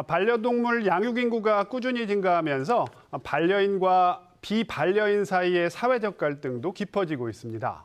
반려동물 양육 인구가 꾸준히 증가하면서 반려인과 비반려인 사이의 사회적 갈등도 깊어지고 있습니다.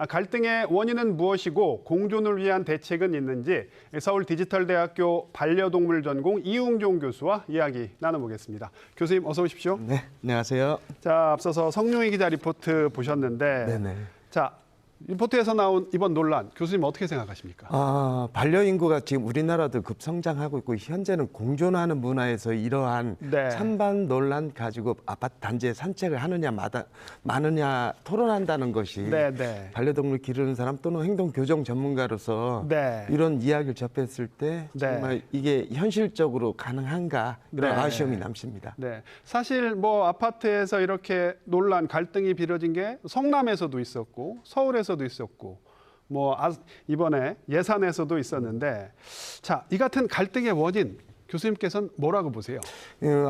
갈등의 원인은 무엇이고 공존을 위한 대책은 있는지 서울디지털대학교 반려동물 전공 이웅종 교수와 이야기 나눠보겠습니다. 교수님 어서 오십시오. 네, 안녕하세요. 자, 앞서서 성룡희 기자 리포트 보셨는데 네네. 자, 리포트에서 나온 이번 논란, 교수님 어떻게 생각하십니까? 반려인구가 지금 우리나라도 급성장하고 있고 현재는 공존하는 문화에서 이러한 네. 찬반 논란 가지고 아파트 단지에 산책을 하느냐 마느냐 토론한다는 것이 네. 반려동물 기르는 사람 또는 행동교정 전문가로서 네. 이런 이야기를 접했을 때 네. 정말 이게 현실적으로 가능한가 그런 네. 아쉬움이 남습니다. 네, 사실 뭐 아파트에서 이렇게 논란, 갈등이 벌어진 게 성남에서도 있었고 서울에서도 있었고 뭐 이번에 예산에서도 있었는데 자, 이 같은 갈등의 원인 교수님께서는 뭐라고 보세요?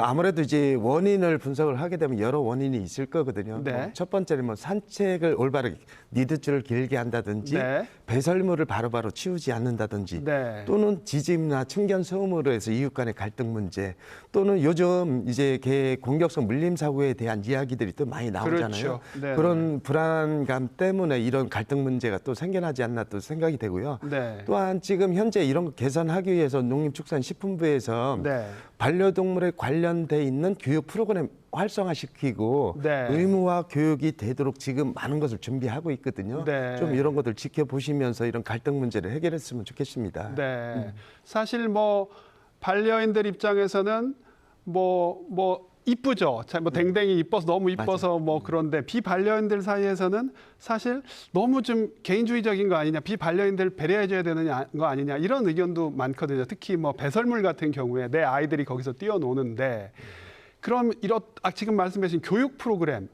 아무래도 이제 원인을 분석을 하게 되면 여러 원인이 있을 거거든요. 네. 첫 번째는 뭐 산책을 올바르게 니드줄을 길게 한다든지 네. 배설물을 바로바로 치우지 않는다든지 네. 또는 지짐이나 층견 소음으로 해서 이웃 간의 갈등 문제 또는 요즘 이제 공격성 물림 사고에 대한 이야기들이 또 많이 나오잖아요. 그렇죠. 네. 그런 불안감 때문에 이런 갈등 문제가 또 생겨나지 않나 또 생각이 되고요. 네. 또한 지금 현재 이런 거 개선하기 위해서 농림축산식품부에서 네. 반려동물에 관련돼 있는 교육 프로그램 활성화시키고 네. 의무화 교육이 되도록 지금 많은 것을 준비하고 있거든요. 네. 좀 이런 것들 지켜보시면서 이런 갈등 문제를 해결했으면 좋겠습니다. 네. 사실 뭐 반려인들 입장에서는 뭐 이쁘죠. 뭐 댕댕이 이뻐서 너무 이뻐서 맞아요. 뭐 그런데 비반려인들 사이에서는 사실 너무 좀 개인주의적인 거 아니냐, 비반려인들 배려해줘야 되는 거 아니냐 이런 의견도 많거든요. 특히 뭐 배설물 같은 경우에 내 아이들이 거기서 뛰어노는데 그럼 지금 말씀하신 교육 프로그램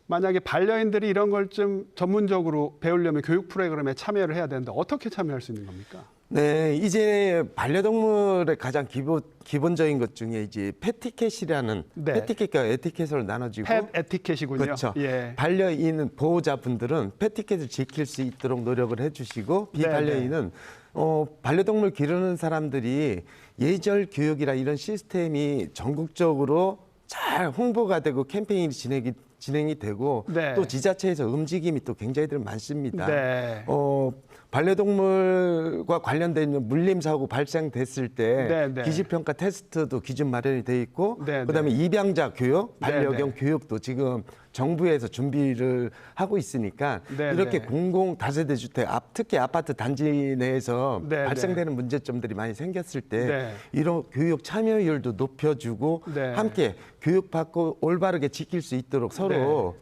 만약에 반려인들이 이런 걸 좀 전문적으로 배우려면 교육 프로그램에 참여를 해야 되는데 어떻게 참여할 수 있는 겁니까? 네, 이제 반려동물의 가장 기본적인 것 중에 이제 패티켓이라는 네. 패티켓과 에티켓으로 나눠지고 펫 에티켓이군요. 그렇죠. 예. 반려인 보호자분들은 패티켓을 지킬 수 있도록 노력을 해주시고 비반려인은 반려동물 기르는 사람들이 예절 교육이라 이런 시스템이 전국적으로 잘 홍보가 되고 캠페인이 진행이 되고 네. 또 지자체에서 움직임이 또 굉장히들 많습니다. 네. 반려동물과 관련된 있는 물림 사고 발생됐을 때 네. 기질평가 테스트도 기준 마련이 돼 있고 네. 그다음에 입양자 교육, 반려견 네. 교육도 지금 정부에서 준비를 하고 있으니까 네. 이렇게 공공 다세대 주택 특히 아파트 단지 내에서 네. 발생되는 문제점들이 많이 생겼을 때 네. 이런 교육 참여율도 높여주고 네. 함께 교육받고 올바르게 지킬 수 있도록 서로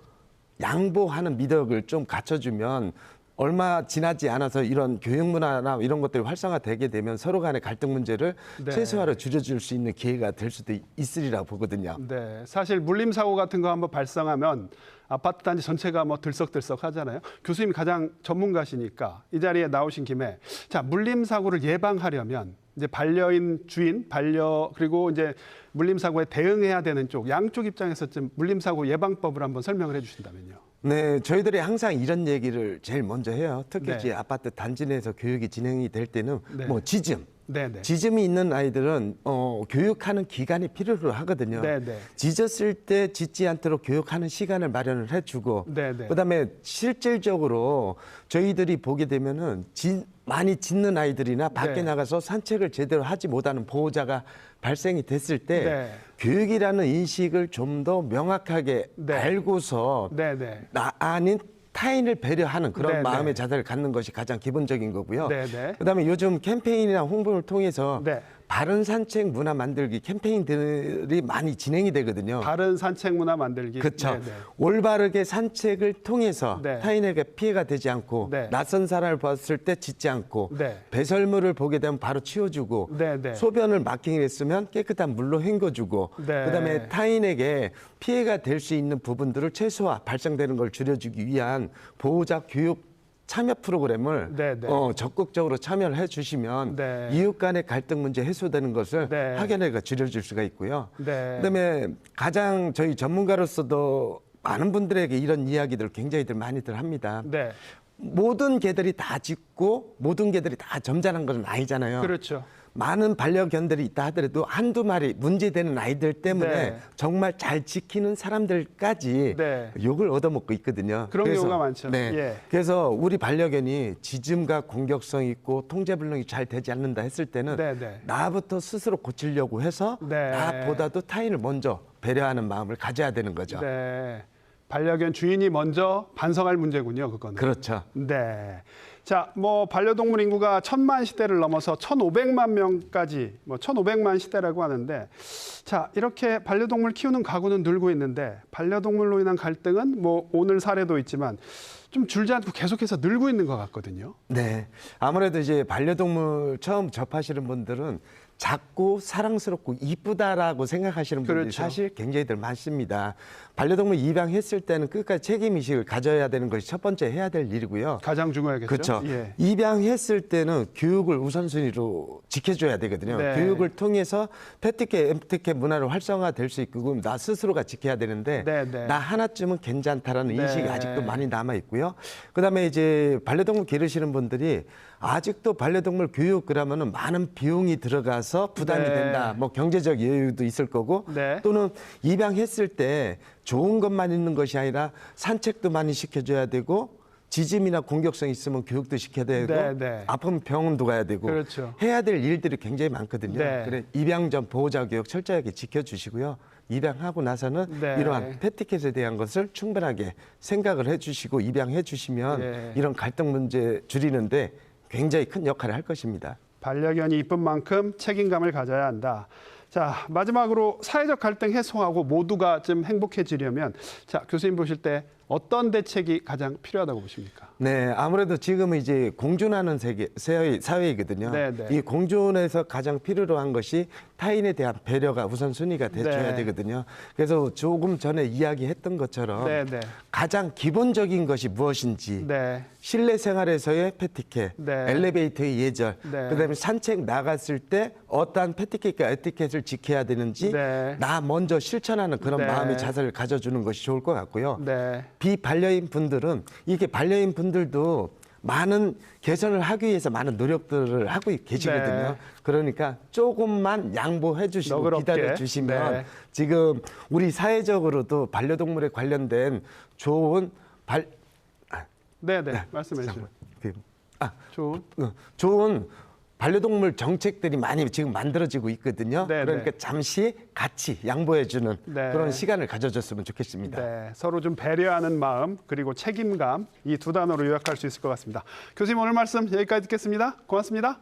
양보하는 미덕을 좀 갖춰주면 얼마 지나지 않아서 이런 교육 문화나 이런 것들이 활성화되게 되면 서로 간의 갈등 문제를 네. 최소화로 줄여줄 수 있는 기회가 될 수도 있으리라고 보거든요. 네, 사실 물림 사고 같은 거 한번 발생하면 아파트 단지 전체가 뭐 들썩들썩 하잖아요. 교수님 가장 전문가시니까 이 자리에 나오신 김에 자, 물림 사고를 예방하려면 이제 반려인 주인, 그리고 이제 물림 사고에 대응해야 되는 쪽 양쪽 입장에서 좀 물림 사고 예방법을 한번 설명을 해 주신다면요. 네, 저희들이 항상 이런 얘기를 제일 먼저 해요. 특히 네. 이제 아파트 단지 내에서 교육이 진행이 될 때는 네. 뭐 지즘. 네네. 지짐이 있는 아이들은 교육하는 기간이 필요로 하거든요. 네네. 짖었을 때 짖지 않도록 교육하는 시간을 마련을 해주고 네네. 그다음에 실질적으로 저희들이 보게 되면은 많이 짖는 아이들이나 밖에 네. 나가서 나가서 산책을 제대로 하지 못하는 보호자가 발생이 됐을 때 네. 교육이라는 인식을 좀 더 명확하게 네. 알고서 네네. 나 아닌 타인을 배려하는 그런 네네. 마음의 자세를 갖는 것이 가장 기본적인 거고요. 네네. 그다음에 요즘 캠페인이나 홍보를 통해서 네. 바른 산책 문화 만들기 캠페인들이 많이 진행이 되거든요. 바른 산책 문화 만들기. 그렇죠. 네네. 올바르게 산책을 통해서 네. 타인에게 피해가 되지 않고 네. 낯선 사람을 봤을 때 짖지 않고 네. 배설물을 보게 되면 바로 치워주고 네네. 소변을 막히겠으면 깨끗한 물로 헹궈주고 네. 그다음에 타인에게 피해가 될 수 있는 부분들을 최소화 발생되는 걸 줄여주기 위한 보호자 교육 참여 프로그램을 네네. 적극적으로 참여를 해주시면 네. 이웃 간의 갈등 문제 해소되는 것을 네. 확연하게 줄여줄 수가 있고요. 네. 그다음에 가장 저희 전문가로서도 많은 분들에게 이런 이야기들을 굉장히들 많이들 합니다. 네. 모든 개들이 다 짖고 모든 개들이 다 점잖은 건 아니잖아요. 그렇죠. 많은 반려견들이 있다 하더라도 한두 마리 문제되는 아이들 때문에 네. 정말 잘 지키는 사람들까지 네. 욕을 얻어먹고 있거든요. 그런 경우가 많죠. 네. 예. 그래서 우리 반려견이 짖음과 공격성 있고 통제불능이 잘 되지 않는다 했을 때는 네, 네. 나부터 스스로 고치려고 해서 네. 나보다도 타인을 먼저 배려하는 마음을 가져야 되는 거죠. 네. 반려견 주인이 먼저 반성할 문제군요, 그거는. 그렇죠. 네. 자, 뭐 반려동물 인구가 1,000만 시대를 넘어서 1,500만 명까지, 뭐 1,500만 시대라고 하는데, 자, 이렇게 반려동물 키우는 가구는 늘고 있는데 반려동물로 인한 갈등은 뭐 오늘 사례도 있지만 좀 줄지 않고 계속해서 늘고 있는 것 같거든요. 네. 아무래도 이제 반려동물 처음 접하시는 분들은 작고 사랑스럽고 이쁘다라고 생각하시는 분들이 그렇죠. 사실 굉장히들 많습니다. 반려동물 입양했을 때는 끝까지 책임의식을 가져야 되는 것이 첫 번째 해야 될 일이고요. 가장 중요하겠죠. 그렇죠. 예. 입양했을 때는 교육을 우선순위로 지켜줘야 되거든요. 네. 교육을 통해서 패티켓, 엠프티켓 문화로 활성화될 수 있고 나 스스로가 지켜야 되는데 네, 네. 나 하나쯤은 괜찮다라는 네. 인식이 아직도 많이 남아 있고요. 그다음에 이제 반려동물 기르시는 분들이 아직도 반려동물 교육 그러면은 많은 비용이 들어가서 부담이 네. 된다. 뭐 경제적 여유도 있을 거고 네. 또는 입양했을 때 좋은 것만 있는 것이 아니라 산책도 많이 시켜줘야 되고 짖음이나 공격성 있으면 교육도 시켜야 되고 네, 네. 아프면 병원도 가야 되고 그렇죠. 해야 될 일들이 굉장히 많거든요. 네. 그래 입양 전 보호자 교육 철저하게 지켜주시고요. 입양하고 나서는 네. 이러한 패티켓에 대한 것을 충분하게 생각을 해주시고 입양해 주시면 예. 이런 갈등 문제 줄이는데 굉장히 큰 역할을 할 것입니다. 반려견이 이쁜 만큼 책임감을 가져야 한다. 자, 마지막으로 사회적 갈등 해소하고 모두가 좀 행복해지려면 자, 교수님 보실 때 어떤 대책이 가장 필요하다고 보십니까? 네, 아무래도 지금은 이제 공존하는 사회이거든요. 네, 네. 이 공존에서 가장 필요로 한 것이 타인에 대한 배려가 우선순위가 돼줘야 네. 되거든요. 그래서 조금 전에 이야기했던 것처럼 네, 네. 가장 기본적인 것이 무엇인지 네. 실내 생활에서의 패티켓, 네. 엘리베이터의 예절, 네. 그다음에 산책 나갔을 때 어떠한 패티켓과 에티켓을 지켜야 되는지 네. 나 먼저 실천하는 그런 네. 마음의 자세를 가져주는 것이 좋을 것 같고요. 네. 비반려인 분들은 이게 반려인 분들도 많은 개선을 하기 위해서 많은 노력들을 하고 계시거든요. 네. 그러니까 조금만 양보해 주시고 너그럽게. 기다려 주시면 네. 지금 우리 사회적으로도 반려동물에 관련된 좋은 네, 네. 말씀해 주세요. 좋은 반려동물 정책들이 많이 지금 만들어지고 있거든요. 네, 그러니까 네. 잠시 같이 양보해주는 네. 그런 시간을 가져줬으면 좋겠습니다. 네, 서로 좀 배려하는 마음 그리고 책임감 이 두 단어로 요약할 수 있을 것 같습니다. 교수님 오늘 말씀 여기까지 듣겠습니다. 고맙습니다.